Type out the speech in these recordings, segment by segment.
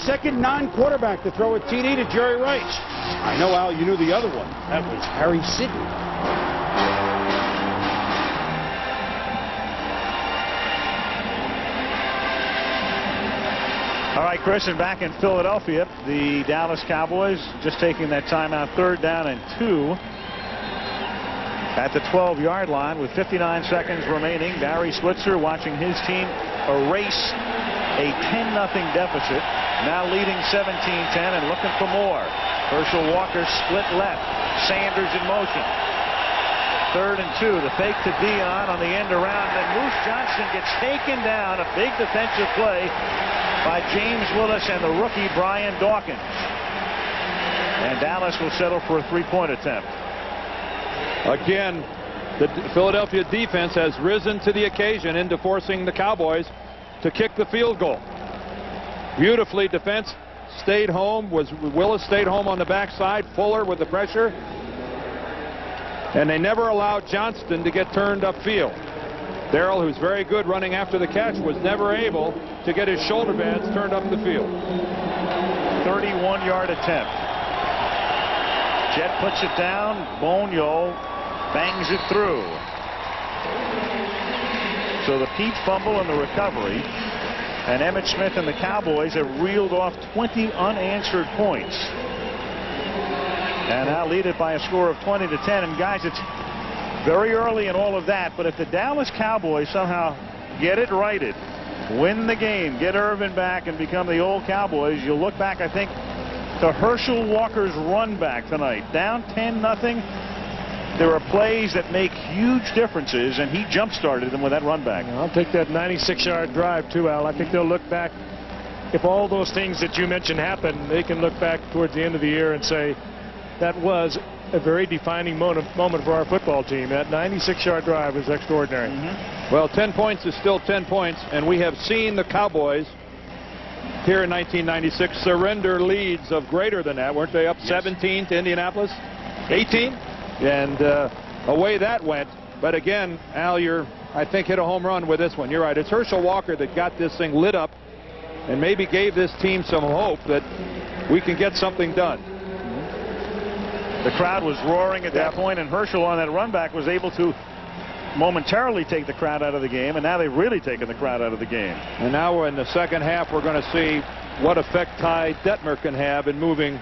second non-quarterback to throw a TD to Jerry Rice. I know, Al, you knew the other one. That was Harry Sidney. All right, Chris, and back in Philadelphia, the Dallas Cowboys just taking that timeout, 3rd down and 2 at the 12-yard line with 59 seconds remaining. Barry Switzer watching his team erase a 10-0 deficit, now leading 17-10 and looking for more. Herschel Walker split left, Sanders in motion. 3rd and 2, the fake to Dion on the end around, and Moose Johnston gets taken down. A big defensive play by James Willis and the rookie Brian Dawkins. And Dallas will settle for a 3-point attempt. Again, the Philadelphia defense has risen to the occasion into forcing the Cowboys to kick the field goal. Beautifully, defense stayed home. Willis stayed home on the backside. Fuller with the pressure. And they never allowed Johnston to get turned upfield. Darrell, who's very good running after the catch, was never able to get his shoulder pads turned up the field. 31-yard attempt. Jet puts it down. Bonio bangs it through. So the Pete fumble and the recovery. And Emmitt Smith and the Cowboys have reeled off 20 unanswered points. And now lead it by a score of 20-10. And guys, it's very early in all of that, but if the Dallas Cowboys somehow get it righted, win the game, get Irvin back, and become the old Cowboys, you'll look back, I think, to Herschel Walker's run back tonight. Down 10-0. There are plays that make huge differences, and he jump-started them with that run back. I'll take that 96-yard drive, too, Al. I think they'll look back. If all those things that you mentioned happen, they can look back towards the end of the year and say, that was a very defining moment for our football team. That 96-yard drive was extraordinary. Well, 10 points is still 10 points, and we have seen the Cowboys here in 1996 surrender leads of greater than that. Weren't they up 17 to Indianapolis? 18? And away that went. But again, Al, I think, hit a home run with this one. You're right. It's Herschel Walker that got this thing lit up and maybe gave this team some hope that we can get something done. The crowd was roaring at that point, and Herschel on that run back was able to momentarily take the crowd out of the game, and now they've really taken the crowd out of the game. And now in the second half, we're going to see what effect Ty Detmer can have in moving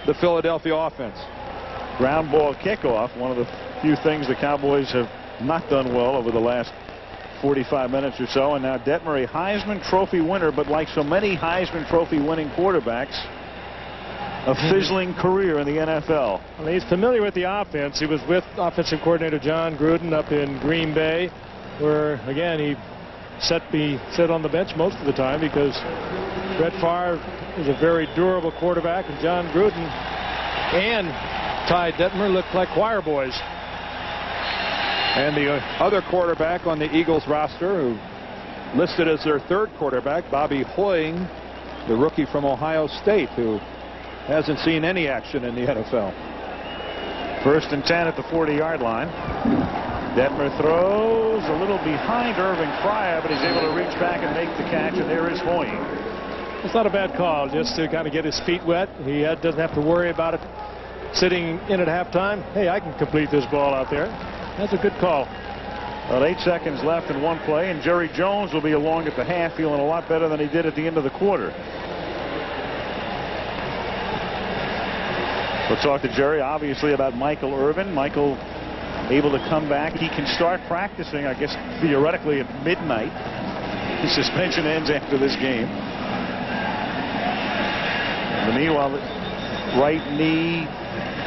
the Philadelphia offense. Ground ball kickoff, one of the few things the Cowboys have not done well over the last 45 minutes or so. And now Detmer, a Heisman Trophy winner, but like so many Heisman Trophy winning quarterbacks, a fizzling career in the NFL. Well, he's familiar with the offense. He was with offensive coordinator John Gruden up in Green Bay, where, again, he sat on the bench most of the time because Brett Favre is a very durable quarterback, and John Gruden and Ty Detmer looked like choir boys. And the other quarterback on the Eagles roster, who listed as their 3rd quarterback, Bobby Hoying, the rookie from Ohio State, who hasn't seen any action in the NFL. 1st and 10 at the 40-yard line. Detmer throws a little behind Irving Fryer, but he's able to reach back and make the catch, and there is Hoying. It's not a bad call, just to kind of get his feet wet. He doesn't have to worry about it sitting in at halftime. Hey, I can complete this ball out there. That's a good call. About 8 seconds left in one play, and Jerry Jones will be along at the half, feeling a lot better than he did at the end of the quarter. We'll talk to Jerry, obviously, about Michael Irvin. Michael able to come back. He can start practicing, I guess, theoretically at midnight. His suspension ends after this game. And meanwhile, the right knee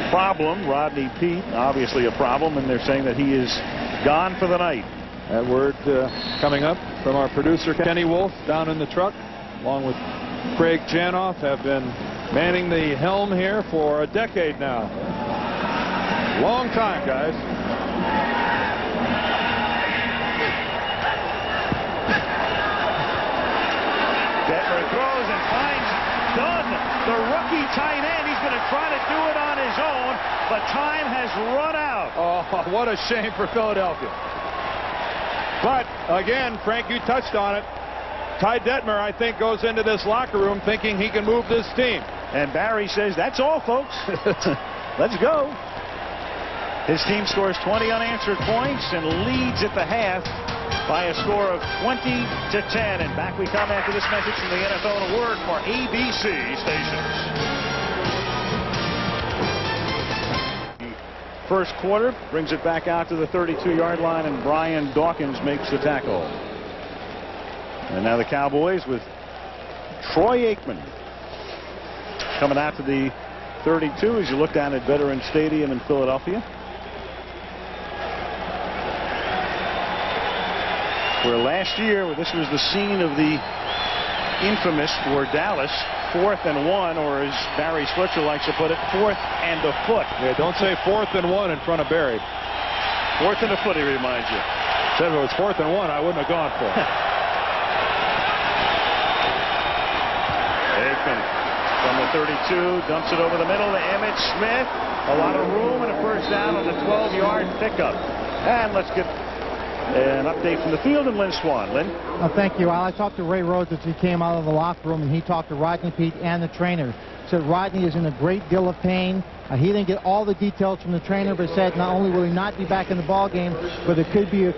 problem, Rodney Peete, obviously a problem, and they're saying that he is gone for the night. That word coming up from our producer, Kenny Wolf, down in the truck, along with Craig Janoff, have been manning the helm here for a decade now. Long time, guys. Detmer throws and finds Dunn, the rookie tight end. He's going to try to do it on his own, but time has run out. Oh, what a shame for Philadelphia. But, again, Frank, you touched on it. Ty Detmer, I think, goes into this locker room thinking he can move this team. And Barry says, that's all, folks. Let's go. His team scores 20 unanswered points and leads at the half by a score of 20-10. And back we come after this message from the NFL and a word for ABC stations. First quarter brings it back out to the 32-yard line, and Brian Dawkins makes the tackle. And now the Cowboys with Troy Aikman coming out to the 32 as you look down at Veterans Stadium in Philadelphia, where last year this was the scene of the infamous for Dallas 4th and 1, or as Barry Switzer likes to put it, 4th and a foot. Yeah, don't say 4th and 1 in front of Barry. 4th and a foot, he reminds you. Said if it was 4th and 1, I wouldn't have gone for it. Aikman from the 32 dumps it over the middle to Emmitt Smith. A lot of room and a first down on the 12-yard pickup. And let's get an update from the field and Lynn Swan. Lynn? Thank you, Al. I talked to Ray Rhodes as he came out of the locker room, and he talked to Rodney Peete and the trainer. Said Rodney is in a great deal of pain. He didn't get all the details from the trainer, but said not only will he not be back in the ball game, but it could be a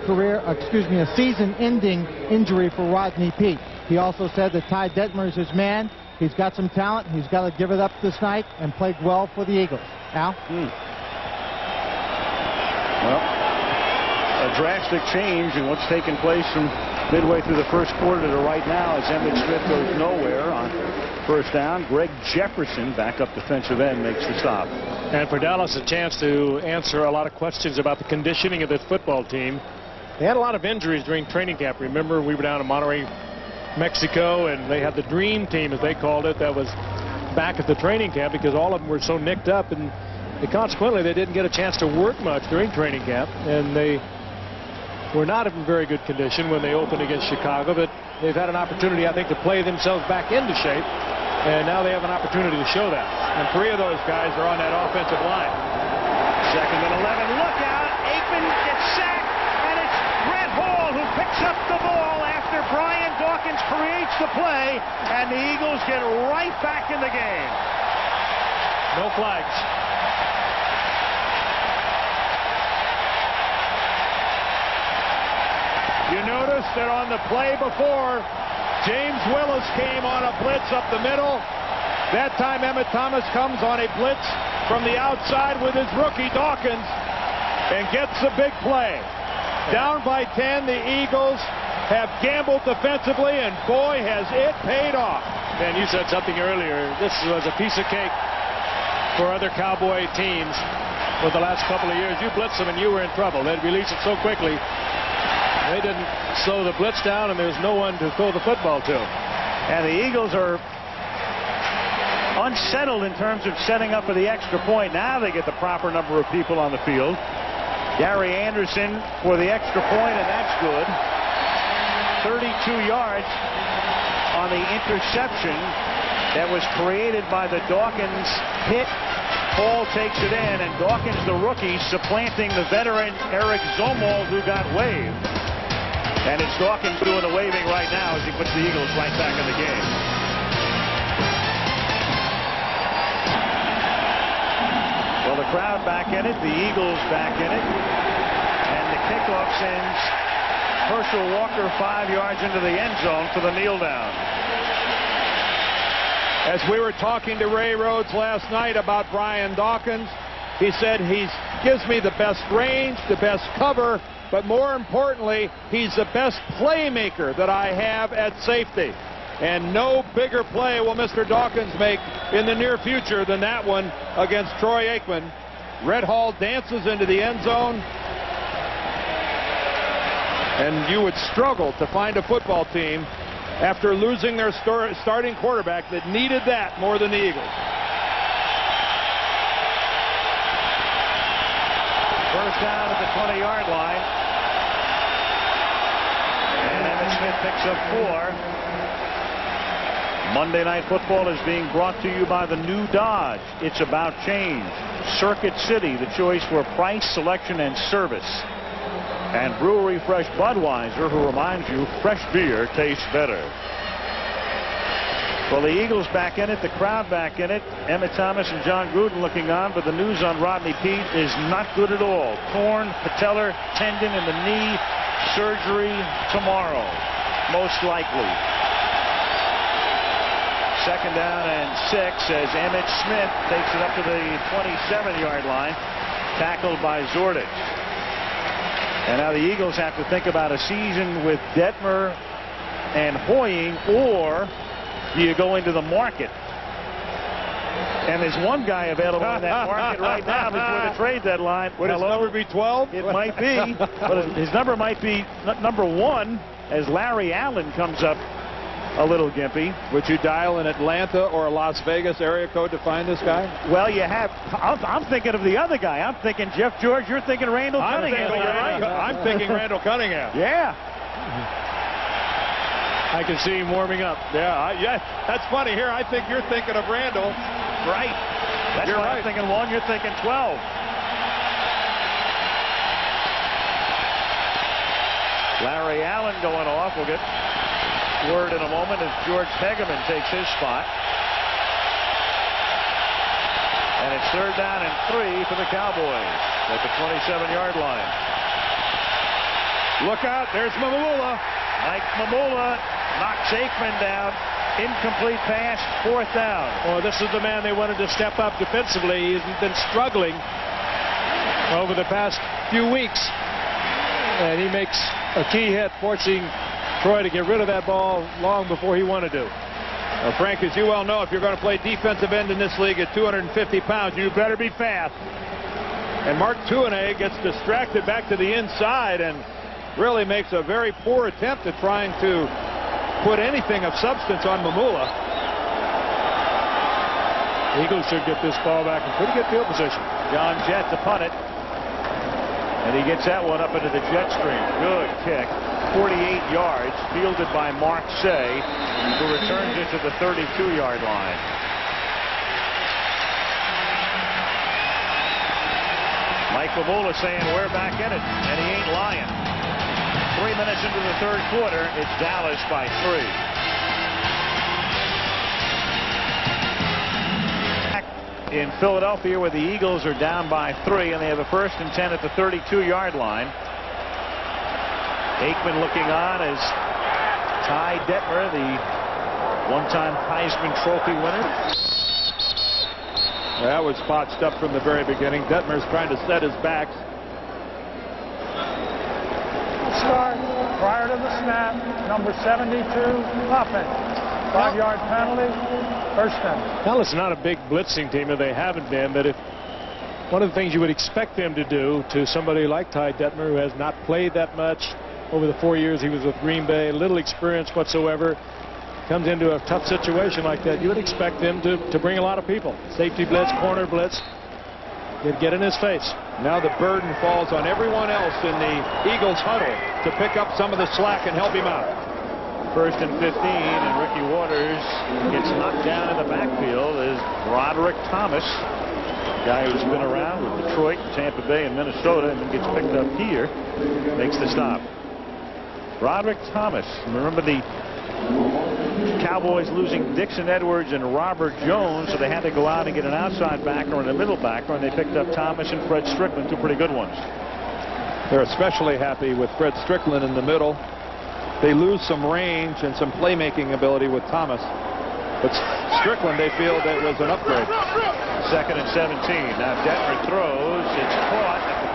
season-ending injury for Rodney Peete. He also said that Ty Detmer is his man. He's got some talent. He's got to give it up this night and played well for the Eagles. Al? Well, a drastic change in what's taken place from midway through the first quarter to right now as Emmitt Smith goes nowhere on first down. Greg Jefferson, backup defensive end, makes the stop. And for Dallas, a chance to answer a lot of questions about the conditioning of this football team. They had a lot of injuries during training camp. Remember, we were down in Monterrey, Mexico, and they had the dream team, as they called it, that was back at the training camp because all of them were so nicked up, and consequently they didn't get a chance to work much during training camp, and they were not in very good condition when they opened against Chicago, but they've had an opportunity, I think, to play themselves back into shape, and now they have an opportunity to show that. And 3 of those guys are on that offensive line. 2nd and 11. Look out! Aikman gets sacked, and it's Red Hall who picks up the ball after Brian Dawkins creates the play, and the Eagles get right back in the game. No flags. You notice that on the play before, James Willis came on a blitz up the middle. That time Emmitt Thomas comes on a blitz from the outside with his rookie Dawkins and gets the big play. Down by 10, the Eagles have gambled defensively, and boy, has it paid off. And you said something earlier. This was a piece of cake for other Cowboy teams for the last couple of years. You blitz them and you were in trouble. They'd release it so quickly. They didn't slow the blitz down, and there's no one to throw the football to. And the Eagles are unsettled in terms of setting up for the extra point. Now they get the proper number of people on the field. Gary Anderson for the extra point, and that's good. 32 yards on the interception that was created by the Dawkins hit. Hall takes it in, and Dawkins, the rookie, supplanting the veteran Eric Zomold, who got waived. And it's Dawkins doing the waving right now as he puts the Eagles right back in the game. Well, the crowd back in it, the Eagles back in it, and the kickoff sends Herschel Walker 5 yards into the end zone for the kneel down. As we were talking to Ray Rhodes last night about Brian Dawkins, he said he gives me the best range, the best cover, but more importantly, he's the best playmaker that I have at safety. And no bigger play will Mr. Dawkins make in the near future than that one against Troy Aikman. Red Hall dances into the end zone, and you would struggle to find a football team after losing their starting quarterback that needed that more than the Eagles. First down at the 20-yard line. And Emmitt Smith picks up 4. Monday Night Football is being brought to you by the new Dodge. It's about change. Circuit City, the choice for price, selection, and service. And Brewery Fresh Budweiser, who reminds you, fresh beer tastes better. Well, the Eagles back in it, the crowd back in it. Emmett Thomas and John Gruden looking on, but the news on Rodney Peete is not good at all. Torn patellar tendon in the knee, surgery tomorrow, most likely. Second down and 6 as Emmitt Smith takes it up to the 27-yard line, tackled by Zordich. And now the Eagles have to think about a season with Detmer and Hoying, or do you go into the market? And there's one guy available in that market right now before the trade deadline. Would his number be 12? It might be, but his number might be number 1 as Larry Allen comes up a little gimpy. Would you dial an Atlanta or a Las Vegas area code to find this guy? Well, you have. I'm thinking of the other guy. I'm thinking Jeff George. You're thinking Randall Cunningham. I'm thinking Randall Cunningham. Yeah. I can see him warming up. Yeah, that's funny. Here, I think you're thinking of Randall. Right. That's You're why right. I'm thinking 1. You're thinking 12. Larry Allen going off. We'll get word in a moment as George Pegerman takes his spot. And it's 3rd down and 3 for the Cowboys at the 27-yard line. Look out. There's Mamula. Mike Mamula knocks Aikman down. Incomplete pass, 4th down. Oh, this is the man they wanted to step up defensively. He's been struggling over the past few weeks. And he makes a key hit, forcing Troy to get rid of that ball long before he wanted to. Well, Frank, as you well know, if you're going to play defensive end in this league at 250 pounds, you better be fast. And Mark Tuanay gets distracted back to the inside and really makes a very poor attempt at trying to put anything of substance on Mamula. Eagles should get this ball back in pretty good field position. John Jett to punt it. And he gets that one up into the jet stream. Good kick. 48 yards, fielded by Mark Say, who returns it to the 32-yard line. Mike Mamula saying we're back in it, and he ain't lying. 3 minutes into the 3rd quarter, it's Dallas by 3. In Philadelphia, where the Eagles are down by 3, and they have a 1st and 10 at the 32-yard line. Aikman looking on as Ty Detmer, the one-time Heisman Trophy winner. That was botched up from the very beginning. Detmer's trying to set his backs. Start prior to the snap, number 72, offense. 5-yard penalty, 1st down. Dallas is not a big blitzing team, or they haven't been, but if one of the things you would expect them to do to somebody like Ty Detmer, who has not played that much over the 4 years he was with Green Bay, little experience whatsoever, comes into a tough situation like that, you would expect them to bring a lot of people. Safety blitz, corner blitz, get in his face. Now the burden falls on everyone else in the Eagles huddle to pick up some of the slack and help him out. 1st and 15, and Ricky Waters gets knocked down in the backfield as Broderick Thomas, guy who's been around with Detroit, Tampa Bay, and Minnesota, and then gets picked up here, makes the stop. Broderick Thomas, remember the Cowboys losing Dixon Edwards and Robert Jones, so they had to go out and get an outside backer and a middle backer, and they picked up Thomas and Fred Strickland, 2 pretty good ones. They're especially happy with Fred Strickland in the middle. They lose some range and some playmaking ability with Thomas. But Strickland, they feel that was an upgrade. 2nd and 17. Now Detmer throws. It's caught at the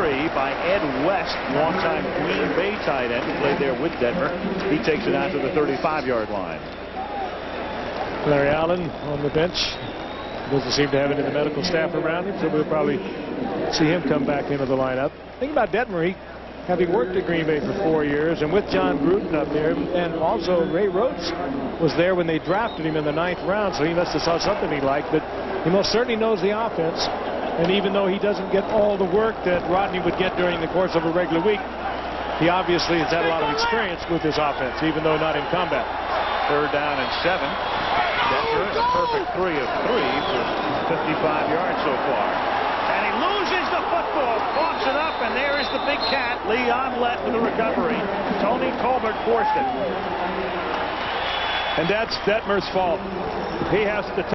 33 by Ed West, longtime Green Bay tight end, who played there with Detmer. He takes it out to the 35-yard line. Larry Allen on the bench. Doesn't seem to have any of the medical staff around him, so we'll probably see him come back into the lineup. Think about Detmer. Having worked at Green Bay for 4 years, and with John Gruden up there, and also Ray Rhodes was there when they drafted him in the 9th round, so he must have saw something he liked, but he most certainly knows the offense. And even though he doesn't get all the work that Rodney would get during the course of a regular week, he obviously has had a lot of experience with this offense, even though not in combat. 3rd down and 7. Detmer, a perfect 3 of 3 for 55 yards so far. And he loses the football, coughs it up, and there is the big cat. Leon Lett with the recovery. Tony Colbert forced it. And that's Detmer's fault. He has to